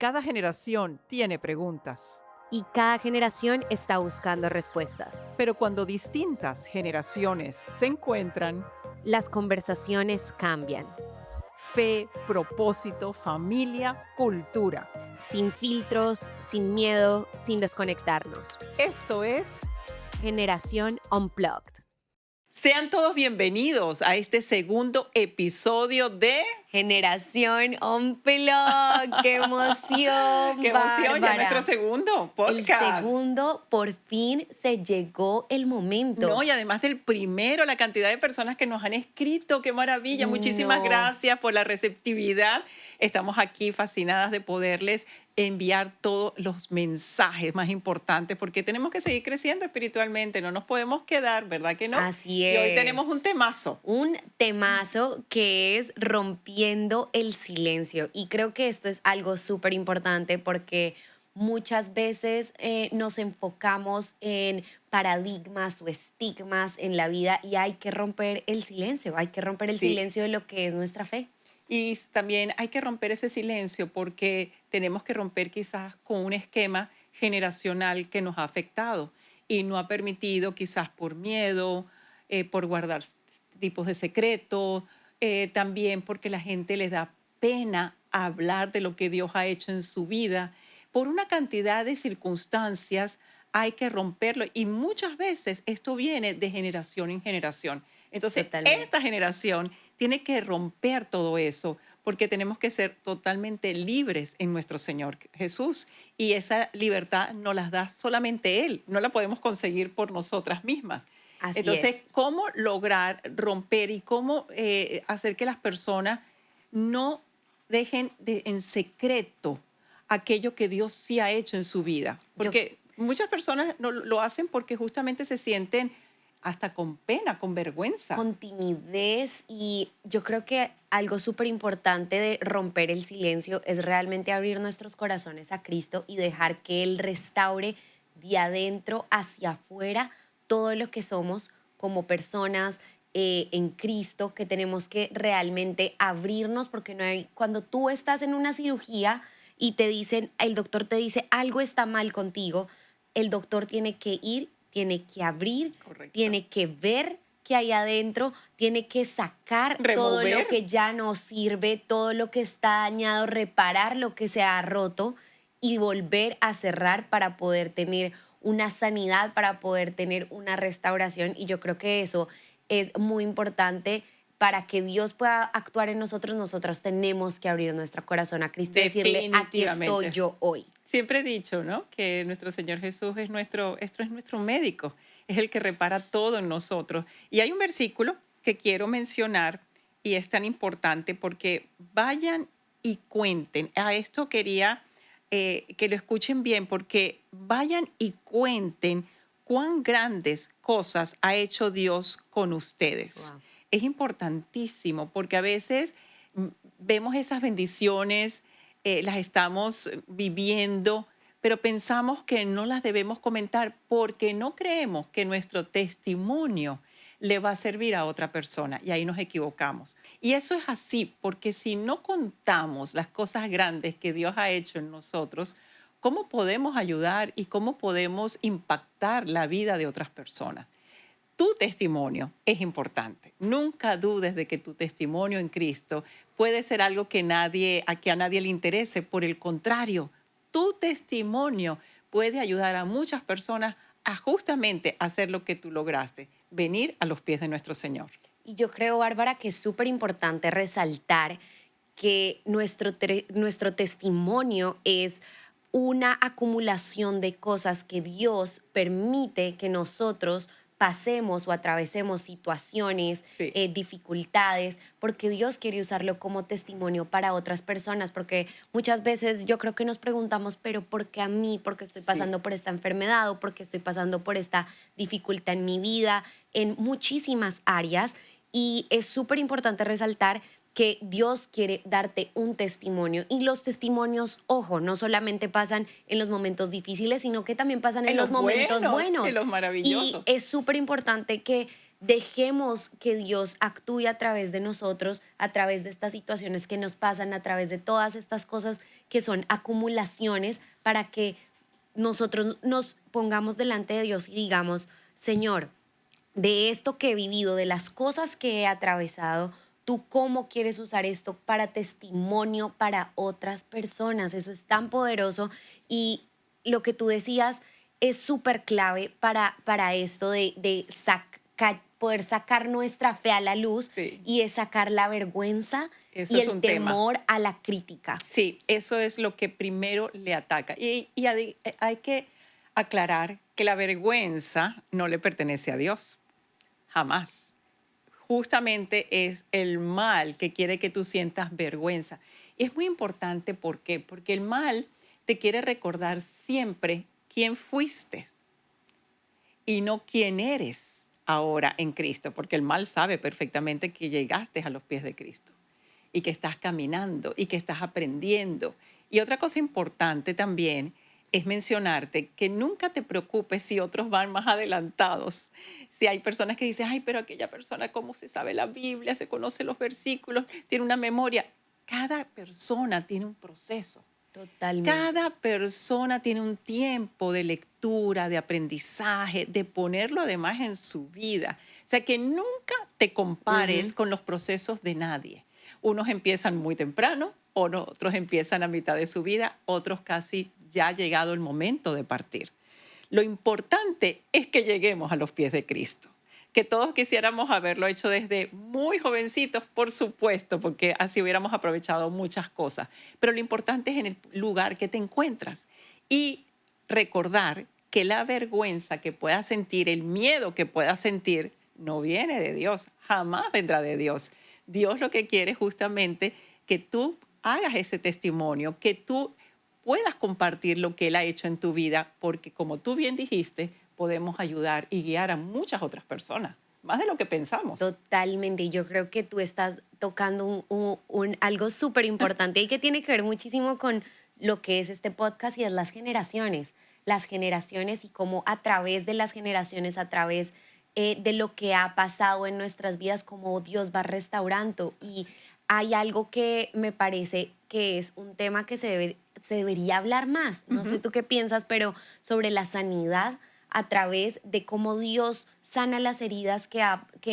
Cada generación tiene preguntas, Y cada generación está buscando respuestas. pero cuando distintas generaciones se encuentran, Las conversaciones cambian, fe, propósito, familia, cultura. sin filtros, sin miedo, sin desconectarnos. Esto es, Generación Unplugged. sean todos bienvenidos a este segundo episodio de... Generación Unplugged. ¡Qué emoción, ¡Qué emoción! Ya Bárbara! nuestro segundo El podcast. segundo, por fin se llegó el momento. No, y además del primero, la cantidad de personas que nos han escrito, qué maravilla. Muchísimas No. gracias por la receptividad. Estamos aquí fascinadas de poderles enviar todos los mensajes más importantes porque tenemos que seguir creciendo espiritualmente, no nos podemos quedar, ¿verdad que no? Así Y hoy es. tenemos un temazo. Un temazo que es rompiendo el silencio. Y creo que esto es algo súper importante porque muchas veces nos enfocamos en paradigmas o estigmas en la vida y hay que romper el silencio, hay que romper el Sí. silencio de lo que es nuestra fe. Y también hay que romper ese silencio porque tenemos que romper quizás con un esquema generacional que nos ha afectado y no ha permitido quizás por miedo, por guardar tipos de secretos, también porque la gente les da pena hablar de lo que Dios ha hecho en su vida. Por una cantidad de circunstancias hay que romperlo y muchas veces esto viene de generación en generación. Entonces, Totalmente. esta generación tiene que romper todo eso porque tenemos que ser totalmente libres en nuestro Señor Jesús. Y esa libertad nos la da solamente Él, no la podemos conseguir por nosotras mismas. Así Entonces, es. ¿cómo lograr romper y cómo hacer que las personas no dejen en secreto aquello que Dios sí ha hecho en su vida? Yo Porque muchas personas no lo hacen porque justamente se sienten hasta con pena, con vergüenza. con timidez y yo creo que algo súper importante de romper el silencio es realmente abrir nuestros corazones a Cristo y dejar que Él restaure de adentro hacia afuera todo lo que somos como personas en Cristo, que tenemos que realmente abrirnos porque no hay, cuando tú estás en una cirugía y te dicen, el doctor te dice algo está mal contigo, el doctor tiene que ir, tiene que abrir, Correcto. tiene que ver qué hay adentro, tiene que sacar todo lo Remover. que ya no sirve, todo lo que está dañado, reparar lo que se ha roto y volver a cerrar para poder tener una sanidad, para poder tener una restauración. Y yo creo que eso es muy importante para que Dios pueda actuar en nosotros. Nosotros tenemos que abrir nuestro corazón a Cristo y decirle, aquí estoy Definitivamente. yo hoy. Siempre he dicho, ¿no? Que nuestro Señor Jesús es esto es nuestro médico, es el que repara todo en nosotros. Y hay un versículo que quiero mencionar y es tan importante porque vayan y cuenten. A esto quería que lo escuchen bien porque vayan y cuenten cuán grandes cosas ha hecho Dios con ustedes. Wow. Es importantísimo porque a veces mm, vemos esas bendiciones, las estamos viviendo, pero pensamos que no las debemos comentar porque no creemos que nuestro testimonio le va a servir a otra persona y ahí nos equivocamos. Y eso es así, porque si no contamos las cosas grandes que Dios ha hecho en nosotros, ¿cómo podemos ayudar y cómo podemos impactar la vida de otras personas? Tu testimonio es importante. Nunca dudes de que tu testimonio en Cristo puede ser algo que a nadie le interese. Por el contrario, tu testimonio puede ayudar a muchas personas a justamente hacer lo que tú lograste, venir a los pies de nuestro Señor. Y yo creo, Bárbara, que es súper importante resaltar que nuestro testimonio es una acumulación de cosas que Dios permite que nosotros pasemos o atravesemos situaciones, Sí, dificultades, porque Dios quiere usarlo como testimonio para otras personas, porque muchas veces yo creo que nos preguntamos, pero ¿por qué a mí? ¿Por qué estoy sí. pasando por esta enfermedad o por qué estoy pasando por esta dificultad en mi vida, en muchísimas áreas? Y es súper importante resaltar que Dios quiere darte un testimonio. Y los testimonios, ojo, no solamente pasan en los momentos difíciles, sino que también pasan en En los los momentos buenos, en buenos. los Y maravillosos. es súper importante que dejemos que Dios actúe a través de nosotros, a través de estas situaciones que nos pasan, a través de todas estas cosas que son acumulaciones, para que nosotros nos pongamos delante de Dios y digamos, Señor, de esto que he vivido, de las cosas que he atravesado, tú cómo quieres usar esto para testimonio para otras personas. Eso es tan poderoso y lo que tú decías es súper clave para esto poder sacar nuestra fe a la luz Sí, y es sacar la vergüenza eso y es el un tema. temor a la crítica. Sí, eso es lo que primero le ataca. Y hay que aclarar que la vergüenza no le pertenece a Dios, jamás. Justamente es el mal que quiere que tú sientas vergüenza. Y es muy importante, ¿por qué? Porque el mal te quiere recordar siempre quién fuiste y no quién eres ahora en Cristo, porque el mal sabe perfectamente que llegaste a los pies de Cristo y que estás caminando y que estás aprendiendo. Y otra cosa importante también es mencionarte que nunca te preocupes si otros van más adelantados. Si hay personas que dicen, ay, pero aquella persona, ¿cómo se sabe la Biblia? Se conoce los versículos, tiene una memoria. Cada persona tiene un proceso. Totalmente. Cada persona tiene un tiempo de lectura, de aprendizaje, de ponerlo además en su vida. O sea, que nunca te compares Ujú. con los procesos de nadie. Unos empiezan muy temprano, otros empiezan a mitad de su vida, otros casi ya ha llegado el momento de partir. Lo importante es que lleguemos a los pies de Cristo. Que todos quisiéramos haberlo hecho desde muy jovencitos, por supuesto, porque así hubiéramos aprovechado muchas cosas. Pero lo importante es en el lugar que te encuentras y recordar que la vergüenza que puedas sentir, el miedo que puedas sentir, no viene de Dios, jamás vendrá de Dios. Dios lo que quiere es justamente que tú hagas ese testimonio, que tú puedas compartir lo que Él ha hecho en tu vida, porque como tú bien dijiste, podemos ayudar y guiar a muchas otras personas, más de lo que pensamos. Totalmente. Y yo creo que tú estás tocando algo súper importante y que tiene que ver muchísimo con lo que es este podcast y es las generaciones. Las generaciones y cómo a través de las generaciones, a través de lo que ha pasado en nuestras vidas, cómo Dios va restaurando. Y Así. hay algo que me parece que es un tema que se debería hablar más. No sé Ujú. tú qué piensas, pero sobre la sanidad a través de cómo Dios sana las heridas que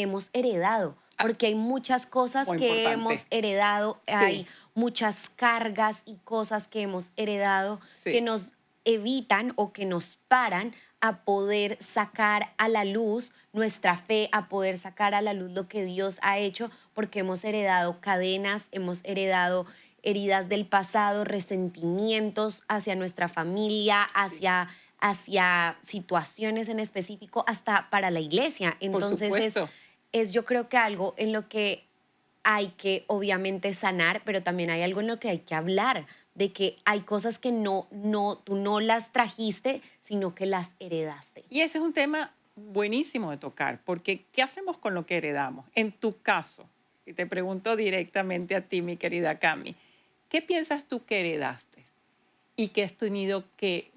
hemos heredado, Ah, porque hay muchas cosas muy que hemos importante. heredado, hay Sí, muchas cargas y cosas que hemos heredado que sí, nos evitan o que nos paran a poder sacar a la luz nuestra fe, a poder sacar a la luz lo que Dios ha hecho, porque hemos heredado cadenas, hemos heredado heridas del pasado, resentimientos hacia nuestra familia, sí, hacia situaciones en específico, hasta para la iglesia. por Entonces supuesto. es yo creo que algo en lo que hay que obviamente sanar, pero también hay algo en lo que hay que hablar, de que hay cosas que tú no las trajiste, sino que las heredaste. Y ese es un tema buenísimo de tocar, porque ¿qué hacemos con lo que heredamos? En tu caso, y te pregunto directamente a ti, mi querida Cami, ¿qué piensas tú que heredaste y que has tenido que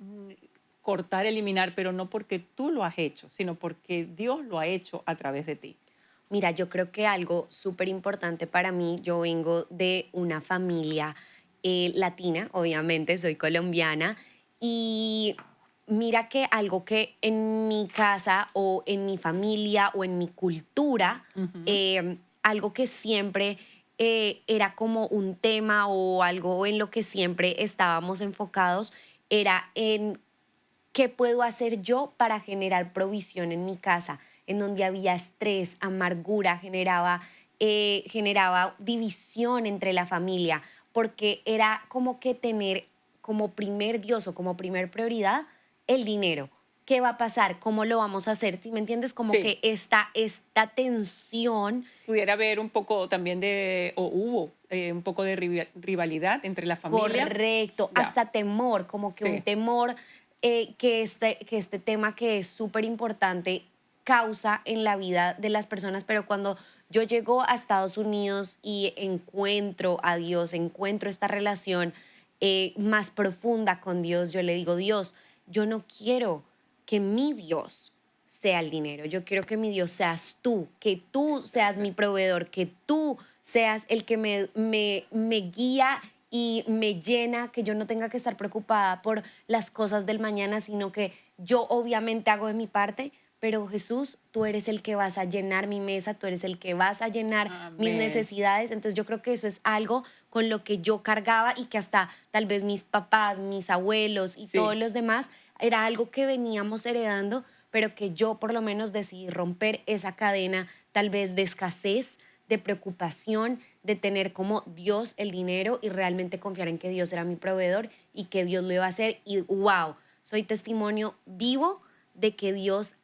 cortar, eliminar, pero no porque tú lo has hecho, sino porque Dios lo ha hecho a través de ti? Mira, yo creo que algo súper importante para mí, yo vengo de una familia latina, obviamente, soy colombiana, y mira que algo que en mi casa o en mi familia o en mi cultura, Ujú. algo que siempre era como un tema o algo en lo que siempre estábamos enfocados, era en ¿qué puedo hacer yo para generar provisión en mi casa? En donde había estrés, amargura, generaba división entre la familia, porque era como que tener como primer Dios o como primer prioridad el dinero. ¿Qué va a pasar? ¿Cómo lo vamos a hacer? ¿Sí me entiendes? Como Sí, que esta tensión. pudiera haber un poco también de, o hubo un poco de rivalidad entre la familia. Correcto, Ya, hasta temor, como que un sí, temor que este tema que es súper importante causa en la vida de las personas, pero cuando yo llego a Estados Unidos y encuentro a Dios, encuentro esta relación más profunda con Dios, yo le digo, Dios, yo no quiero que mi Dios sea el dinero. Yo quiero que mi Dios seas tú, que tú seas mi proveedor, que tú seas el que me guía y me llena, que yo no tenga que estar preocupada por las cosas del mañana, sino que yo obviamente hago de mi parte, pero Jesús, tú eres el que vas a llenar mi mesa, tú eres el que vas a llenar mis Amén. necesidades. Entonces yo creo que eso es algo con lo que yo cargaba y que hasta tal vez mis papás, mis abuelos y todos Sí. los demás era algo que veníamos heredando, pero que yo por lo menos decidí romper esa cadena tal vez de escasez, de preocupación, de tener como Dios el dinero y realmente confiar en que Dios era mi proveedor y que Dios lo iba a hacer. Y wow, soy testimonio vivo de que Dios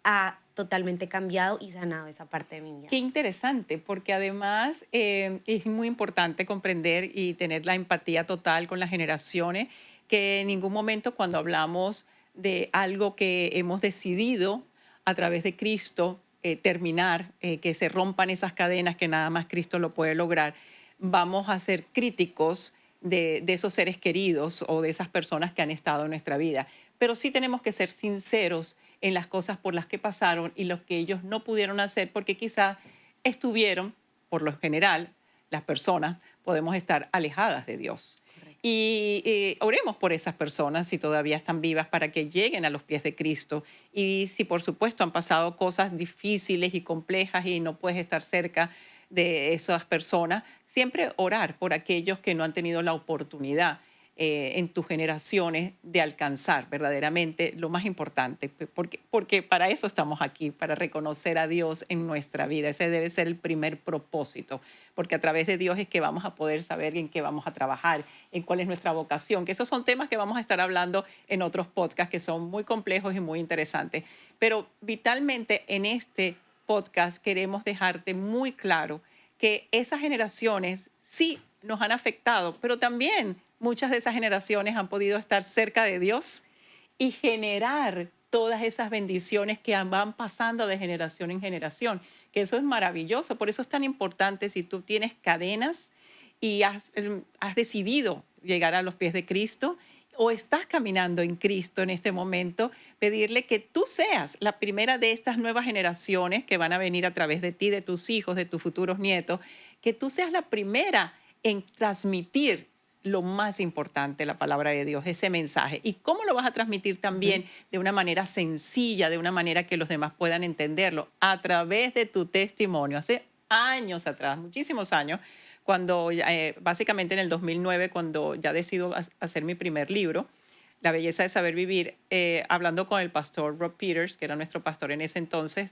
ha totalmente cambiado y sanado esa parte de mi vida. Qué interesante, porque además es muy importante comprender y tener la empatía total con las generaciones, que en ningún momento cuando hablamos de algo que hemos decidido a través de Cristo terminar, que se rompan esas cadenas que nada más Cristo lo puede lograr, vamos a ser críticos de esos seres queridos o de esas personas que han estado en nuestra vida. Pero sí tenemos que ser sinceros en las cosas por las que pasaron y los que ellos no pudieron hacer porque quizás estuvieron, por lo general, las personas podemos estar alejadas de Dios. Correcto. Y oremos por esas personas si todavía están vivas para que lleguen a los pies de Cristo. Y si por supuesto han pasado cosas difíciles y complejas y no puedes estar cerca de esas personas, siempre orar por aquellos que no han tenido la oportunidad en tus generaciones de alcanzar verdaderamente lo más importante, porque para eso estamos aquí, para reconocer a Dios en nuestra vida. Ese debe ser el primer propósito, porque a través de Dios es que vamos a poder saber en qué vamos a trabajar, en cuál es nuestra vocación, que esos son temas que vamos a estar hablando en otros podcasts que son muy complejos y muy interesantes. Pero vitalmente en este podcast queremos dejarte muy claro que esas generaciones sí nos han afectado, pero también muchas de esas generaciones han podido estar cerca de Dios y generar todas esas bendiciones que van pasando de generación en generación, que eso es maravilloso. Por eso es tan importante si tú tienes cadenas y has decidido llegar a los pies de Cristo o estás caminando en Cristo en este momento, pedirle que tú seas la primera de estas nuevas generaciones que van a venir a través de ti, de tus hijos, de tus futuros nietos, que tú seas la primera en transmitir lo más importante, la palabra de Dios, ese mensaje. ¿Y cómo lo vas a transmitir Ujú. también de una manera sencilla, de una manera que los demás puedan entenderlo? A través de tu testimonio. Hace años atrás, muchísimos años, cuando básicamente en el 2009, cuando ya decido hacer mi primer libro, La belleza de saber vivir, hablando con el pastor Rob Peters, que era nuestro pastor en ese entonces,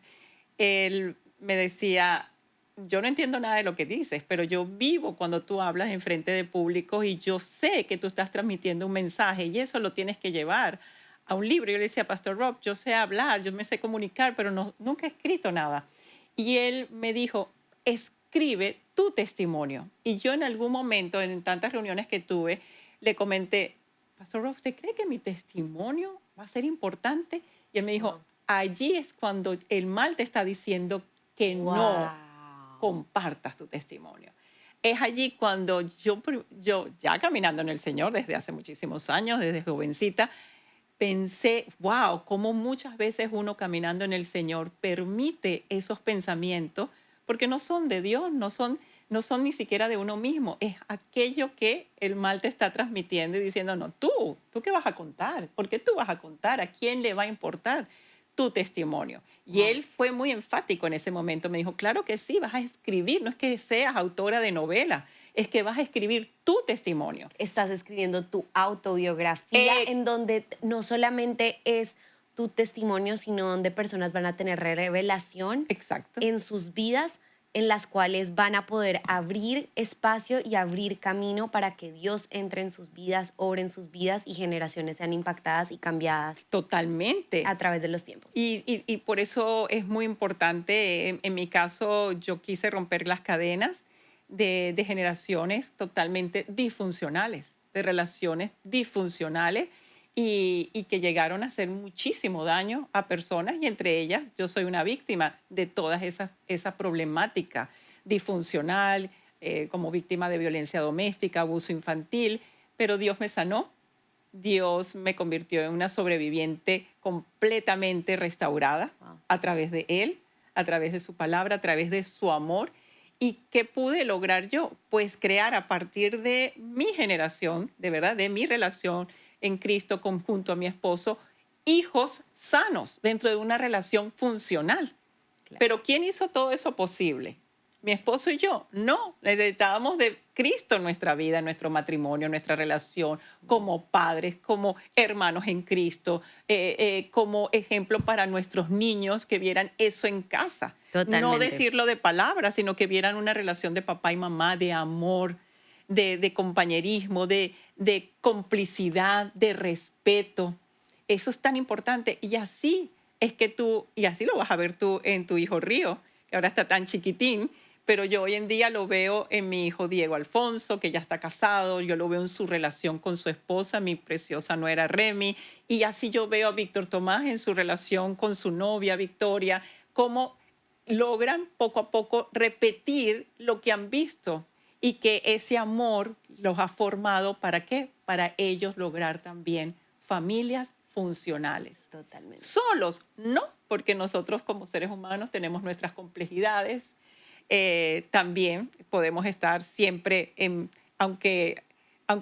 él me decía, yo no entiendo nada de lo que dices, pero yo vivo cuando tú hablas en frente de público y yo sé que tú estás transmitiendo un mensaje y eso lo tienes que llevar a un libro. Yo le decía, Pastor Rob, yo sé hablar, yo me sé comunicar, pero nunca he escrito nada. Y él me dijo, escribe tu testimonio. Y yo en algún momento, en tantas reuniones que tuve, le comenté, Pastor Rob, ¿usted cree que mi testimonio va a ser importante? Y él me dijo, Wow. allí es cuando el mal te está diciendo que no Wow. compartas tu testimonio. Es allí cuando yo ya caminando en el Señor desde hace muchísimos años, desde jovencita, pensé, wow, cómo muchas veces uno caminando en el Señor permite esos pensamientos, porque no son de Dios, no son ni siquiera de uno mismo, es aquello que el mal te está transmitiendo y diciendo, no, tú qué vas a contar, ¿por qué tú vas a contar? ¿A quién le va a importar tu testimonio? Y Wow. él fue muy enfático en ese momento, me dijo, claro que sí, vas a escribir, no es que seas autora de novela, es que vas a escribir tu testimonio. Estás escribiendo tu autobiografía Eh, en donde no solamente es tu testimonio, sino donde personas van a tener revelación exacto. en sus vidas, en las cuales van a poder abrir espacio y abrir camino para que Dios entre en sus vidas, obre en sus vidas y generaciones sean impactadas y cambiadas Totalmente. a través de los tiempos. Y por eso es muy importante, en mi caso, yo quise romper las cadenas de generaciones totalmente disfuncionales, de relaciones disfuncionales y que llegaron a hacer muchísimo daño a personas y entre ellas yo soy una víctima de todas esa problemática disfuncional, como víctima de violencia doméstica, abuso infantil, pero Dios me sanó. Dios me convirtió en una sobreviviente completamente restaurada. Wow. a través de Él, a través de su palabra, a través de su amor. ¿Y qué pude lograr yo? Pues crear a partir de mi generación, de verdad, de mi relación en Cristo junto a mi esposo, hijos sanos dentro de una relación funcional. Claro. Pero ¿quién hizo todo eso posible? Mi esposo y yo. No, necesitábamos de Cristo en nuestra vida, en nuestro matrimonio, en nuestra relación, como padres, como hermanos en Cristo, como ejemplo para nuestros niños que vieran eso en casa. No Totalmente. decirlo de palabras, sino que vieran una relación de papá y mamá, de amor, de compañerismo, de complicidad, de respeto. Eso es tan importante. Y así es que tú, y así lo vas a ver tú en tu hijo Río, que ahora está tan chiquitín, pero yo hoy en día lo veo en mi hijo Diego Alfonso, que ya está casado, yo lo veo en su relación con su esposa, mi preciosa nuera Remy, y así yo veo a Víctor Tomás en su relación con su novia Victoria, cómo logran poco a poco repetir lo que han visto y que ese amor los ha formado ¿para qué? Para ellos lograr también familias funcionales. Totalmente. Solos, no, porque nosotros como seres humanos tenemos nuestras complejidades. También podemos estar siempre aunque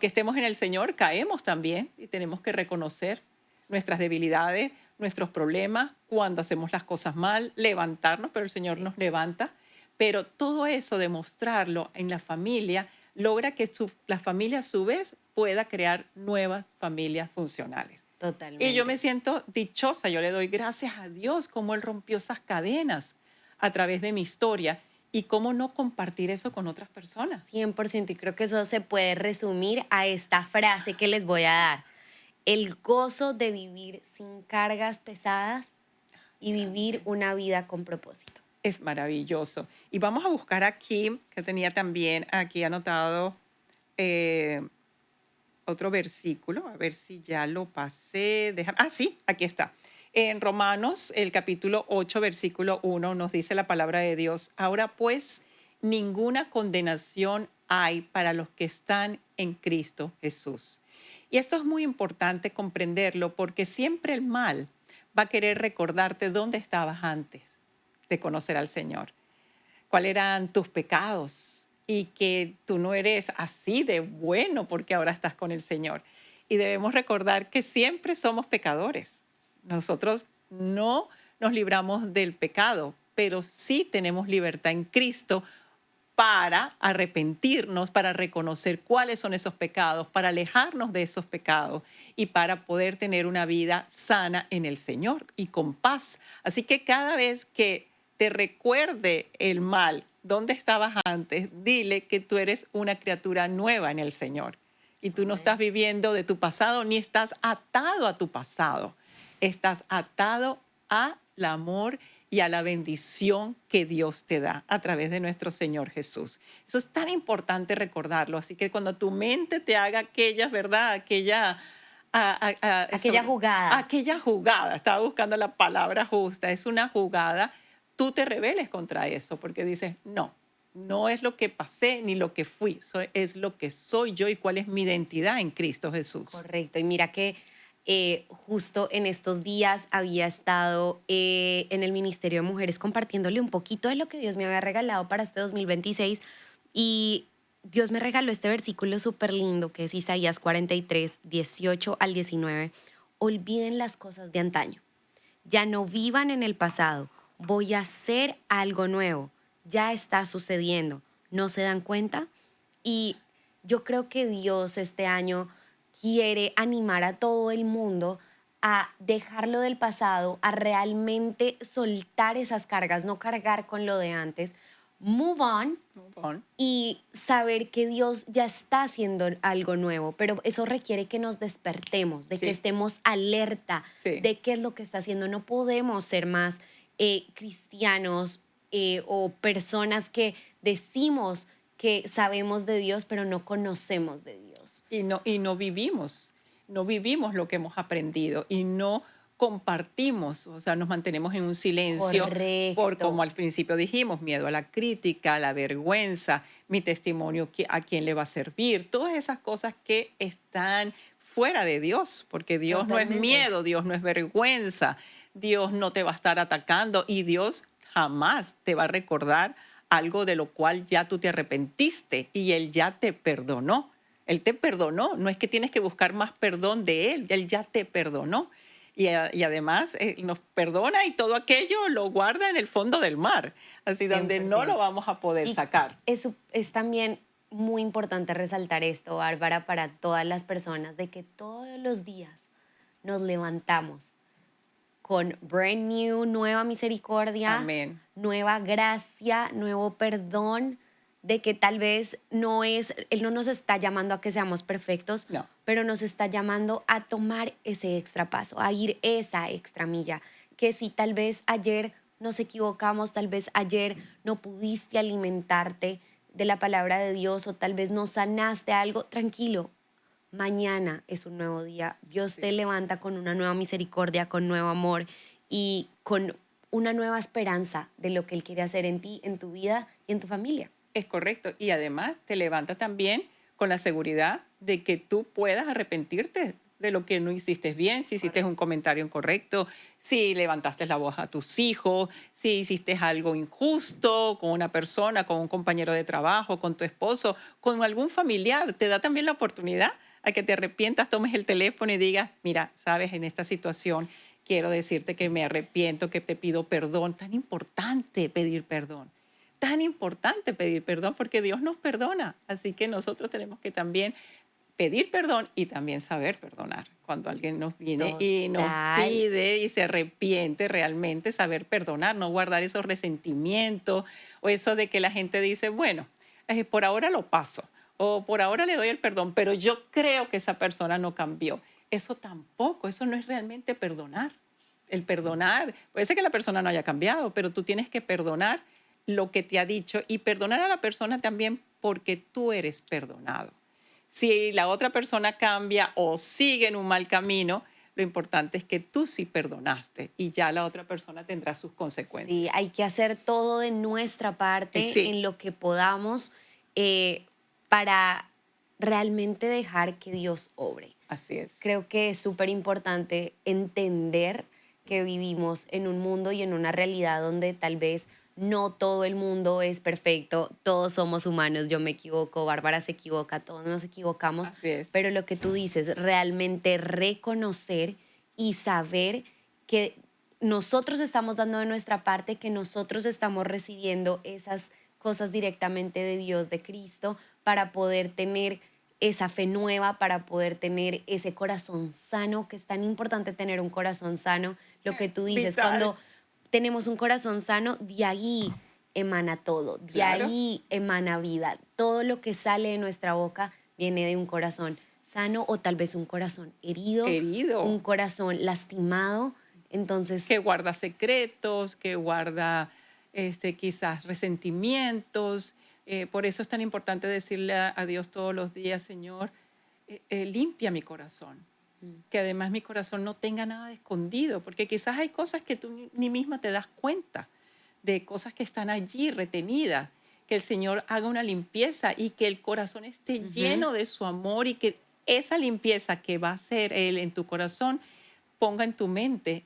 estemos en el Señor, caemos también y tenemos que reconocer nuestras debilidades, nuestros problemas, cuando hacemos las cosas mal, levantarnos, pero el Señor Sí, nos levanta. Pero todo eso, demostrarlo en la familia, logra que la familia a su vez pueda crear nuevas familias funcionales. Y yo me totalmente. siento dichosa, yo le doy gracias a Dios cómo Él rompió esas cadenas a través de mi historia y cómo no compartir eso con otras personas. 100%. Y creo que eso se puede resumir a esta frase que les voy a dar. El gozo de vivir sin cargas pesadas y vivir Grande. una vida con propósito. Es maravilloso. Y vamos a buscar aquí, que tenía también aquí anotado eh, otro versículo, a ver si ya lo pasé. Sí, aquí está. En Romanos, el capítulo 8, versículo 1, nos dice la palabra de Dios. Ahora pues, ninguna condenación hay para los que están en Cristo Jesús. Y esto es muy importante comprenderlo porque siempre el mal va a querer recordarte dónde estabas antes de conocer al Señor, cuáles eran tus pecados y que tú no eres así de bueno porque ahora estás con el Señor. Y debemos recordar que siempre somos pecadores. Nosotros no nos libramos del pecado, pero sí tenemos libertad en Cristo para arrepentirnos, para reconocer cuáles son esos pecados, para alejarnos de esos pecados y para poder tener una vida sana en el Señor y con paz. Así que cada vez que te recuerde el mal, dónde estabas antes, dile que tú eres una criatura nueva en el Señor. Y tú no estás Amén. viviendo de tu pasado ni estás atado a tu pasado. Estás atado al amor y a la bendición que Dios te da a través de nuestro Señor Jesús. Eso es tan importante recordarlo. Así que cuando tu mente te haga aquellas, ¿verdad? Aquella jugada. Aquella jugada, estaba buscando la palabra justa, es una jugada, tú te rebeles contra eso porque dices, no, no es lo que pasé ni lo que fui, es lo que soy yo y cuál es mi identidad en Cristo Jesús. Correcto. Y mira que justo en estos días había estado en el Ministerio de Mujeres compartiéndole un poquito de lo que Dios me había regalado para este 2026 y Dios me regaló este versículo súper lindo que es Isaías 43, 18 al 19. Olviden las cosas de antaño. Ya no vivan en el pasado. Voy a hacer algo nuevo. Ya está sucediendo. ¿No se dan cuenta? Y yo creo que Dios este año quiere animar a todo el mundo a dejarlo del pasado, a realmente soltar esas cargas, no cargar con lo de antes, move on Move on. y saber que Dios ya está haciendo algo nuevo, pero eso requiere que nos despertemos, de que Sí, estemos alerta sí. de qué es lo que está haciendo. No podemos ser más cristianos o personas que decimos que sabemos de Dios, pero no conocemos de Dios. No vivimos lo que hemos aprendido y no compartimos, o sea, nos mantenemos en un silencio por, Correcto. como al principio dijimos, miedo a la crítica, a la vergüenza, mi testimonio, a quién le va a servir, todas esas cosas que están fuera de Dios, porque Dios no es Totalmente. miedo, Dios no es vergüenza, Dios no te va a estar atacando y Dios jamás te va a recordar algo de lo cual ya tú te arrepentiste y Él ya te perdonó. Él te perdonó, no es que tienes que buscar más perdón de Él ya te perdonó. Y además nos perdona y todo aquello lo guarda en el fondo del mar, así donde no lo 100%. vamos a poder Y sacar. eso es también muy importante resaltar esto, Bárbara, para todas las personas, de que todos los días nos levantamos con brand new, nueva misericordia, Amén. nueva gracia, nuevo perdón, de que tal vez no es, Él no nos está llamando a que seamos perfectos, No, pero nos está llamando a tomar ese extra paso, a ir esa extra milla, que si tal vez ayer nos equivocamos, tal vez ayer no pudiste alimentarte de la palabra de Dios o tal vez no sanaste algo, tranquilo, mañana es un nuevo día. Dios te sí. levanta con una nueva misericordia, con nuevo amor y con una nueva esperanza de lo que Él quiere hacer en ti, en tu vida y en tu familia. Es correcto. Y además te levanta también con la seguridad de que tú puedas arrepentirte de lo que no hiciste bien, si hiciste un Correcto. comentario incorrecto, si levantaste la voz a tus hijos, si hiciste algo injusto con una persona, con un compañero de trabajo, con tu esposo, con algún familiar. Te da también la oportunidad a que te arrepientas, tomes el teléfono y digas, mira, sabes, en esta situación quiero decirte que me arrepiento, que te pido perdón. Tan importante pedir perdón, tan importante pedir perdón porque Dios nos perdona. Así que nosotros tenemos que también pedir perdón y también saber perdonar. Cuando alguien nos viene y nos Total. pide y se arrepiente realmente, saber perdonar, no guardar esos resentimientos o eso de que la gente dice, bueno, por ahora lo paso o por ahora le doy el perdón, pero yo creo que esa persona no cambió. Eso tampoco, eso no es realmente perdonar. El perdonar, puede ser que la persona no haya cambiado, pero tú tienes que perdonar lo que te ha dicho y perdonar a la persona también porque tú eres perdonado. Si la otra persona cambia o sigue en un mal camino, lo importante es que tú sí perdonaste y ya la otra persona tendrá sus Sí, hay consecuencias. que hacer todo de nuestra parte Sí, en lo que podamos eh, para realmente dejar que Dios obre. así es. Creo que es súper importante entender que vivimos en un mundo y en una realidad donde tal vez no todo el mundo es perfecto, todos somos humanos, yo me equivoco, Bárbara se equivoca, todos nos equivocamos, Así es. pero lo que tú dices, realmente reconocer y saber que nosotros estamos dando de nuestra parte, que nosotros estamos recibiendo esas cosas directamente de Dios, de Cristo, para poder tener esa fe nueva, para poder tener ese corazón sano, que es tan importante tener un corazón sano. Lo que tú dices, Vital. cuando tenemos un corazón sano, de ahí emana todo, de Claro. ahí emana vida. Todo lo que sale de nuestra boca viene de un corazón sano o tal vez un corazón herido, un Herido, corazón lastimado. Entonces, que guarda secretos, que guarda quizás resentimientos. Por eso es tan importante decirle a Dios todos los días, Señor, limpia mi corazón. mm, Que además mi corazón no tenga nada de escondido, porque quizás hay cosas que tú ni misma te das cuenta, de cosas que están allí retenidas, que el Señor haga una limpieza y que el corazón esté ujú, lleno de su amor y que esa limpieza que va a hacer Él en tu corazón ponga en tu mente,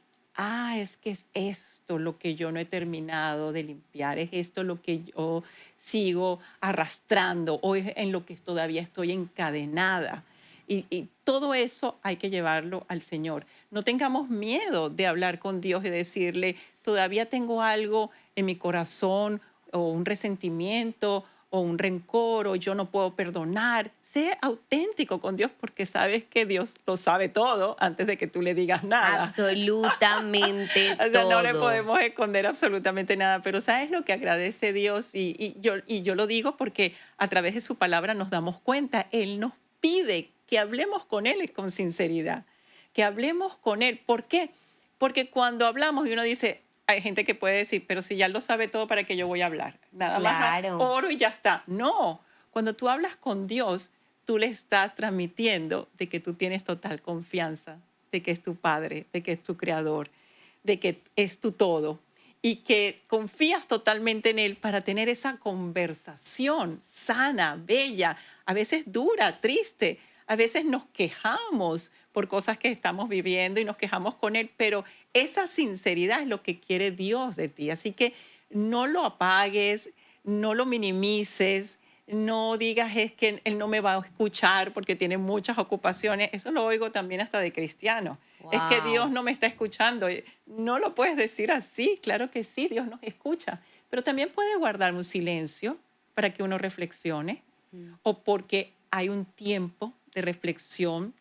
es que es esto lo que yo no he terminado de limpiar, es esto lo que yo sigo arrastrando o es en lo que todavía estoy encadenada. Y todo eso hay que llevarlo al Señor. No tengamos miedo de hablar con Dios y decirle, todavía tengo algo en mi corazón o un resentimiento o un rencor o yo no puedo perdonar. Sé auténtico con Dios porque sabes que Dios lo sabe todo antes de que tú le digas nada. absolutamente O sea, no le todo. podemos esconder absolutamente nada, pero ¿sabes lo que agradece Dios? Y yo lo digo porque a través de su palabra nos damos cuenta. Él nos pide que hablemos con Él con sinceridad, que hablemos con Él. ¿Por qué? Porque cuando hablamos y uno dice, hay gente que puede decir, pero si ya lo sabe todo, ¿para qué yo voy a hablar? Nada más Claro. oro y ya está. No, cuando tú hablas con Dios, tú le estás transmitiendo de que tú tienes total confianza, de que es tu Padre, de que es tu Creador, de que es tu todo y que confías totalmente en Él para tener esa conversación sana, bella, a veces dura, triste, a veces nos quejamos por cosas que estamos viviendo y nos quejamos con Él, pero esa sinceridad es lo que quiere Dios de ti. Así que no lo apagues, no lo minimices, no digas es que Él no me va a escuchar porque tiene muchas ocupaciones. Eso lo oigo también hasta de cristianos. Es que Dios Wow. no me está escuchando. No lo puedes decir así. Claro que sí, Dios nos escucha. Pero también puede guardar un silencio para que uno reflexione o porque hay un tiempo de reflexión,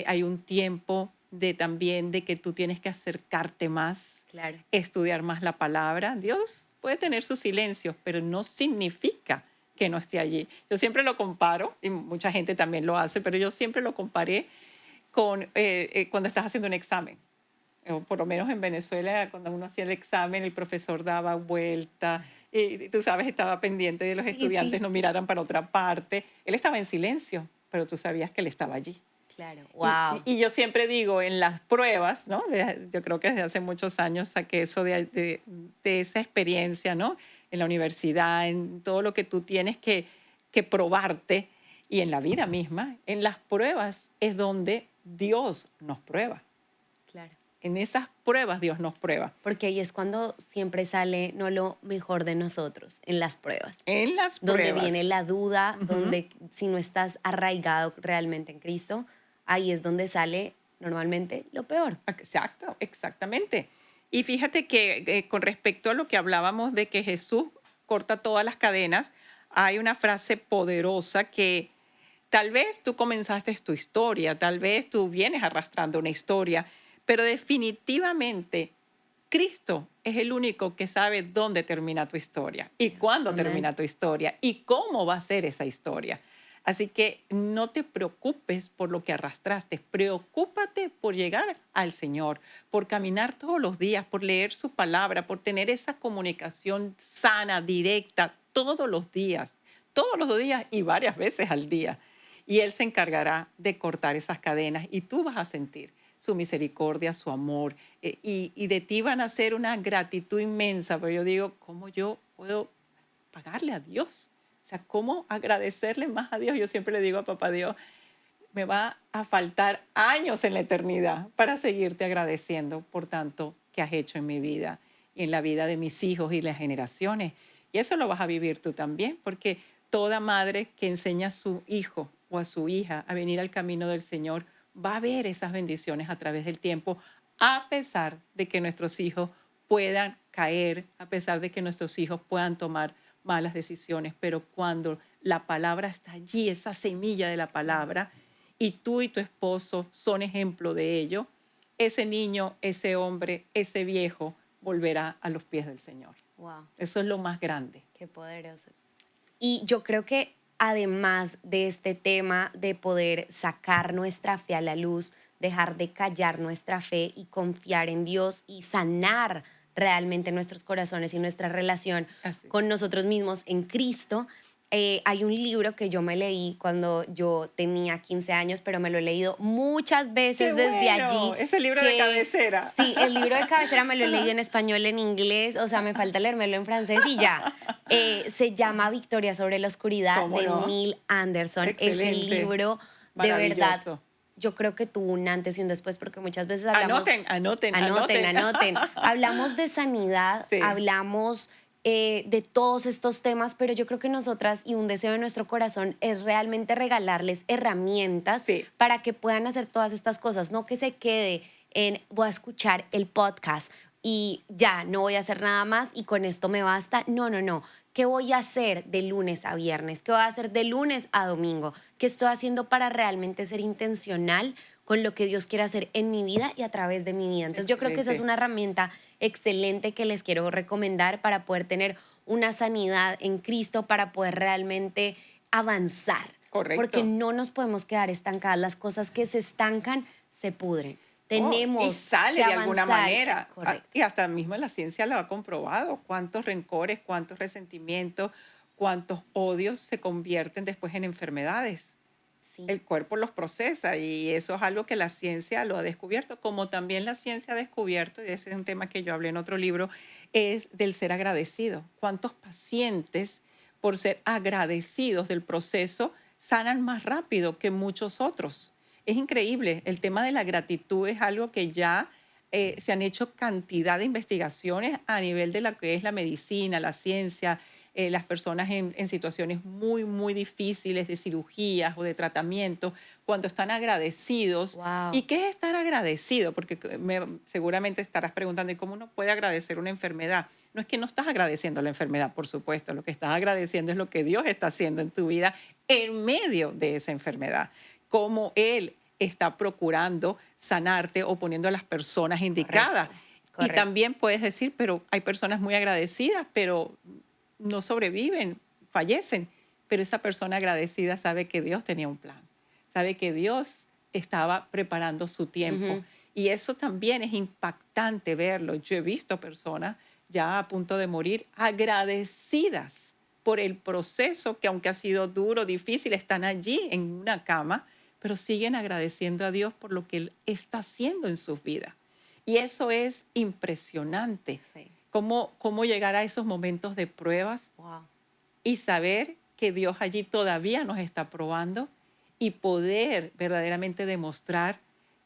hay un tiempo de también de que tú tienes que acercarte más, Claro. estudiar más la palabra. Dios puede tener sus silencios, pero no significa que no esté allí. Yo siempre lo comparo, y mucha gente también lo hace, pero yo siempre lo comparé con cuando estás haciendo un examen. O por lo menos en Venezuela, cuando uno hacía el examen, el profesor daba vuelta, y tú sabes, estaba pendiente de los Sí, estudiantes sí, no sí. miraran para otra parte. Él estaba en silencio, pero tú sabías que él estaba allí. Claro. Y, Wow. y yo siempre digo, en las pruebas, ¿no? Yo creo que desde hace muchos años saqué eso de esa experiencia, ¿no? En la universidad, en todo lo que tú tienes que probarte y en la vida misma, en las pruebas es donde Dios nos prueba. Claro. En esas pruebas Dios nos prueba. Porque ahí es cuando siempre sale no lo mejor de nosotros, en las pruebas. En las Donde viene pruebas. la duda, Ujú. donde si no estás arraigado realmente en Cristo, ahí es donde sale normalmente lo peor. Exacto, exactamente. Y fíjate que con respecto a lo que hablábamos de que Jesús corta todas las cadenas, hay una frase poderosa que tal vez tú comenzaste tu historia, tal vez tú vienes arrastrando una historia, pero definitivamente Cristo es el único que sabe dónde termina tu historia y cuándo Amén. termina tu historia y cómo va a ser esa historia. Así que no te preocupes por lo que arrastraste, preocúpate por llegar al Señor, por caminar todos los días, por leer su palabra, por tener esa comunicación sana, directa, todos los días y varias veces al día. Y Él se encargará de cortar esas cadenas y tú vas a sentir su misericordia, su amor, y de ti van a ser una gratitud inmensa, pero yo digo, ¿cómo yo puedo pagarle a Dios? O sea, ¿cómo agradecerle más a Dios? Yo siempre le digo a papá Dios, me va a faltar años en la eternidad para seguirte agradeciendo por tanto que has hecho en mi vida y en la vida de mis hijos y las generaciones. Y eso lo vas a vivir tú también, porque toda madre que enseña a su hijo o a su hija a venir al camino del Señor va a ver esas bendiciones a través del tiempo, a pesar de que nuestros hijos puedan caer, a pesar de que nuestros hijos puedan tomar malas decisiones, pero cuando la palabra está allí, esa semilla de la palabra, y tú y tu esposo son ejemplo de ello, ese niño, ese hombre, ese viejo volverá a los pies del Señor. Wow, Eso es lo más grande. qué poderoso. Y yo creo que además de este tema de poder sacar nuestra fe a la luz, dejar de callar nuestra fe y confiar en Dios y sanar realmente nuestros corazones y nuestra relación Así. con nosotros mismos en Cristo, hay un libro que yo me leí cuando yo tenía 15 años, pero me lo he leído muchas ¡Qué veces desde bueno! allí, Ese libro de que cabecera. sí, el libro de cabecera me lo he leído en español, en inglés, o sea, me falta leérmelo en francés y ya. Se llama Victoria sobre la oscuridad ¿Cómo de no? Neil Anderson. Ese Excelente. libro, de verdad, Maravilloso. yo creo que tuvo un antes y un después, porque muchas veces hablamos, Anoten, anoten, anoten, anoten. anoten, hablamos de sanidad, Sí, hablamos de todos estos temas, pero yo creo que nosotras y un deseo de nuestro corazón es realmente regalarles herramientas sí, para que puedan hacer todas estas cosas, no que se quede en voy a escuchar el podcast y ya, no voy a hacer nada más y con esto me basta. No, no, no. ¿Qué voy a hacer de lunes a viernes? ¿Qué voy a hacer de lunes a domingo? ¿Qué estoy haciendo para realmente ser intencional con lo que Dios quiere hacer en mi vida y a través de mi vida? Entonces yo creo que esa es excelente. una herramienta excelente que les quiero recomendar para poder tener una sanidad en Cristo, para poder realmente avanzar, porque Correcto. no nos podemos quedar estancadas. Las cosas que se estancan se pudren. Oh, y Tenemos que sale de alguna avanzar. manera. Correcto. Y hasta mismo la ciencia lo ha comprobado. Cuántos rencores, cuántos resentimientos, cuántos odios se convierten después en enfermedades. Sí, El cuerpo los procesa y eso es algo que la ciencia lo ha descubierto, como también la ciencia ha descubierto, y ese es un tema que yo hablé en otro libro, es del ser agradecido. ¿Cuántos pacientes, por ser agradecidos del proceso, sanan más rápido que muchos otros? es increíble. El tema de la gratitud es algo que ya se han hecho cantidad de investigaciones a nivel de lo que es la medicina, la ciencia, las personas en situaciones muy, muy difíciles de cirugías o de tratamiento, cuando están agradecidos. ¿Y Wow, qué es estar agradecido? Porque seguramente estarás preguntando, ¿y cómo uno puede agradecer una enfermedad? No es que no estás agradeciendo la enfermedad, por supuesto. Lo que estás agradeciendo es lo que Dios está haciendo en tu vida en medio de esa enfermedad. Cómo Él está procurando sanarte o poniendo a las personas indicadas. correcto, Y correcto. también puedes decir, pero hay personas muy agradecidas, pero no sobreviven, fallecen. Pero esa persona agradecida sabe que Dios tenía un plan, sabe que Dios estaba preparando su tiempo. Ujú. Y eso también es impactante verlo. Yo he visto personas ya a punto de morir agradecidas por el proceso que aunque ha sido duro, difícil, están allí en una cama, pero siguen agradeciendo a Dios por lo que Él está haciendo en sus vidas. Y eso es impresionante, Sí, cómo llegar a esos momentos de pruebas wow. y saber que Dios allí todavía nos está probando y poder verdaderamente demostrar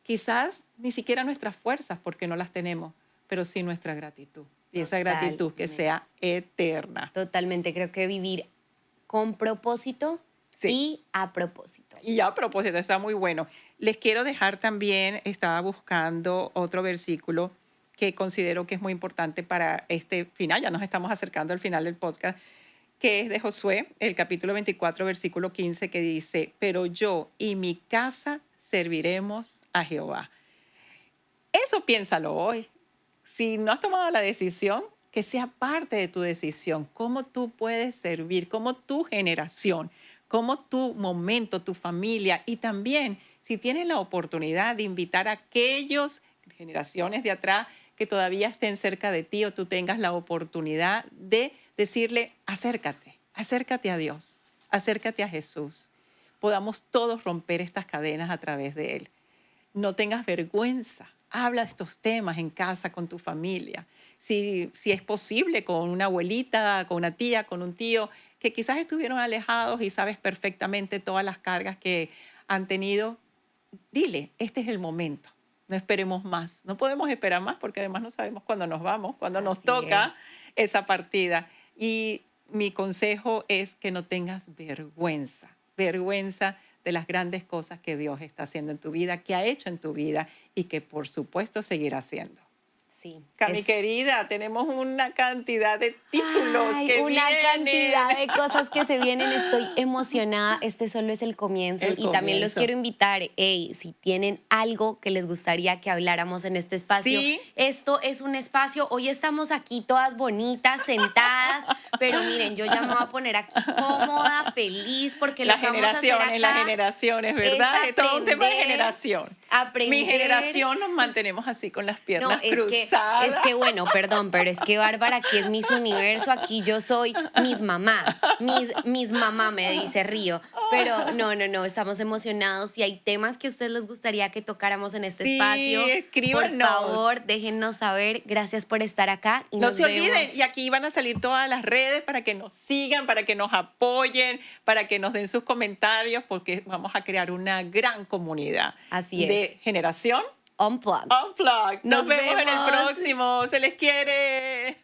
quizás ni siquiera nuestras fuerzas porque no las tenemos, pero sí nuestra gratitud. Y esa gratitud que Totalmente. sea eterna. Totalmente, creo que vivir con propósito Sí. y a propósito. Y a propósito, está muy bueno. Les quiero dejar también, estaba buscando otro versículo que considero que es muy importante para este final, ya nos estamos acercando al final del podcast, que es de Josué, el capítulo 24, versículo 15, que dice, pero yo y mi casa serviremos a Jehová. Eso piénsalo hoy. Si no has tomado la decisión, que sea parte de tu decisión, cómo tú puedes servir, cómo tu generación, cómo tu momento, tu familia y también si tienes la oportunidad de invitar a aquellos generaciones de atrás que todavía estén cerca de ti o tú tengas la oportunidad de decirle, acércate, acércate a Dios, acércate a Jesús. Podamos todos romper estas cadenas a través de Él. No tengas vergüenza. Habla estos temas en casa con tu familia. Si es posible, con una abuelita, con una tía, con un tío, que quizás estuvieron alejados y sabes perfectamente todas las cargas que han tenido, dile, este es el momento. No esperemos más. No podemos esperar más porque además no sabemos cuándo nos vamos, cuándo nos Así toca es. esa partida. Y mi consejo es que no tengas vergüenza, vergüenza de las grandes cosas que Dios está haciendo en tu vida, que ha hecho en tu vida y que por supuesto seguirá haciendo. Sí, Cami es querida, tenemos una cantidad de títulos ay, que una vienen. cantidad de cosas que se vienen. Estoy emocionada. Este solo es el comienzo El y también los comienzo. quiero invitar. Hey, si tienen algo que les gustaría que habláramos en este espacio, Sí, esto es un espacio. Hoy estamos aquí todas bonitas, sentadas, pero miren, yo ya me voy a poner aquí cómoda, feliz, porque lo que vamos a hacer las acá generaciones, es ¿verdad? Es todo un tema de aprender, generación. Mi aprender. generación nos mantenemos así con las No, piernas es cruzadas. que bueno, perdón, pero es que Bárbara aquí es Miss Universo, aquí yo soy Miss Mamá, Miss Mamá me dice Río, pero no, no, no, estamos emocionados y hay temas que a ustedes les gustaría que tocáramos en este Sí, espacio, por escríbanos. favor, déjennos saber, gracias por estar acá y No nos se olviden, vemos. y aquí van a salir todas las redes para que nos sigan, para que nos apoyen, para que nos den sus comentarios, porque vamos a crear una gran comunidad Así es, de generación Unplugged. Unplugged. Nos Nos vemos en el vemos. próximo. Se les quiere.